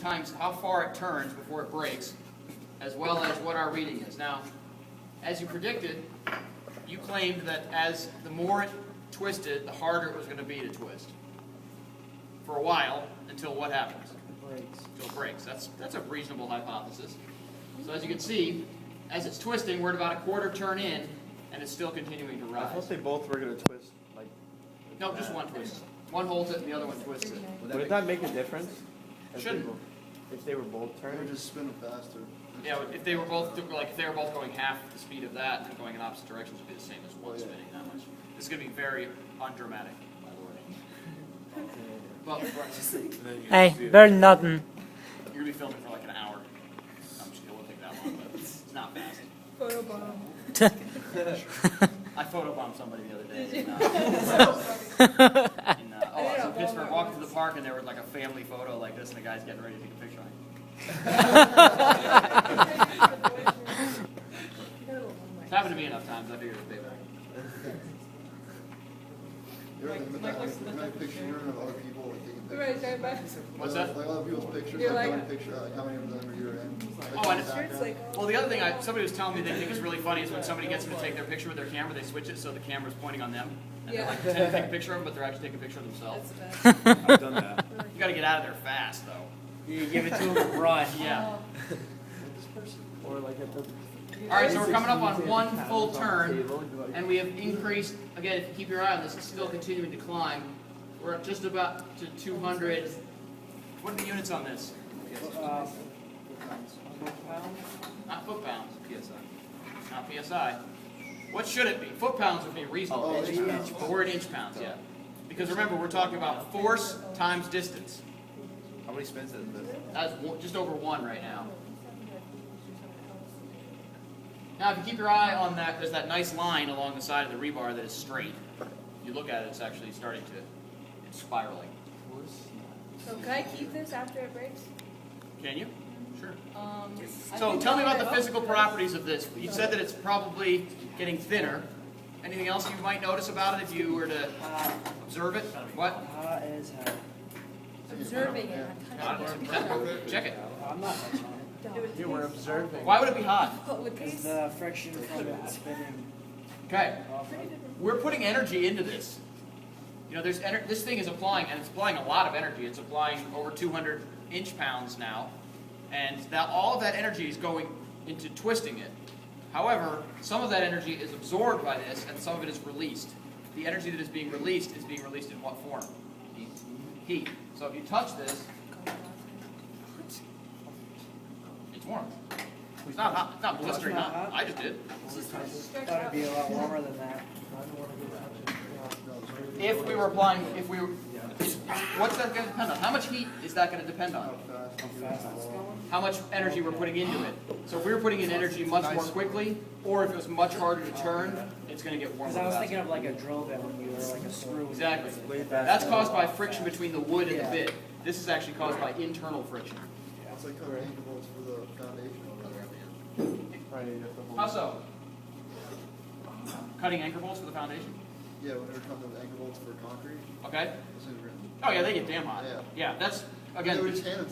times how far it turns before it breaks, as well as what our reading is. Now, as you predicted, you claimed that as the more it twisted, the harder it was going to be to twist. For a while, until what happens? It breaks. Until it breaks. That's a reasonable hypothesis. So as you can see, as it's twisting, we're at about a quarter turn in, and it's still continuing to I rise. thought they both were going to twist. Like, No, just one twist. One holds it and the other one twists it. would that make a difference? Shouldn't. If they were both They're turning? just spinning faster. Yeah, if they were both going half the speed of that and going in opposite directions, would be the same as one spinning that much. This is going to be very undramatic, by the way. Well, Hey, Burn nothing. you're going to be filming for like an hour. I'm just kidding, it won't take that long, but it's not fast. Photobomb. I photobombed somebody the other day. I was in Pittsburgh, walking through the park, and there was like a family photo like this, and the guy's getting ready to take a picture on it. It's happened to me enough times, I figured it'd pay back. You're in the picture of other people like, taking pictures. Right, right back. What's that? Like other people's pictures, You're like like- one picture, like how many of them are you in? Oh, and Sure, it's like, well, the other thing somebody was telling me they think is really funny is when somebody gets them to take their picture with their camera, they switch it so the camera's pointing on them. And they're like pretending to take a picture of them, but they're actually taking a picture of themselves. that's bad. I've done that. You got to get out of there fast, though. You give it to him and run. Yeah. Or like at the... All right, so we're coming up on one full turn, and we have increased, again, if you keep your eye on this, it's still continuing to climb. We're at just about to 200. What are the units on this? Not foot pounds. PSI. Not PSI. What should it be? Foot pounds would be reasonable. Oh, inch pounds. But we're at inch pounds, yeah. Because remember, we're talking about force times distance. How many spins is this? That's just over 1 right now. Now, if you keep your eye on that, there's that nice line along the side of the rebar that is straight. If you look at it, it's actually starting to, it's spiraling. So can I keep this after it breaks? Can you? Sure. I So think tell me about the I- physical properties of this. You said that it's probably getting thinner. Anything else you might notice about it if you were to observe it? What? Hot as hell. Observing it. I'm touching it. Check it. I'm not touching it. You were observing. Why would it be hot? But with It's these, the friction from it spinning Okay. off of We're putting energy into this. You know, this thing is applying, and it's applying a lot of energy. It's applying over 200 inch-pounds now, and all of that energy is going into twisting it. However, some of that energy is absorbed by this, and some of it is released. The energy that is being released in what form? Heat. So if you touch this, it's warm. It's not hot. It's not blistering hot. I just did. Thought it'd be a lot warmer than that. If we were applying, what's that going to depend on? How much heat is that going to depend on? How fast it's going. How much energy we're putting into it. So if we were putting in energy much more quickly, or if it was much harder to turn, it's going to get warmer. Because I was faster. thinking of like a drill bit when you or like a screw. Exactly. That's caused by friction between the wood and the bit. This is actually caused by internal friction. It's like covering anchor bolts for the foundation. How so? Cutting anchor bolts for the foundation? Yeah, whenever it comes with anchor bolts for concrete, Okay. this is written. Oh yeah, they get damn hot. Yeah. Yeah, that's They again. were just handing to me.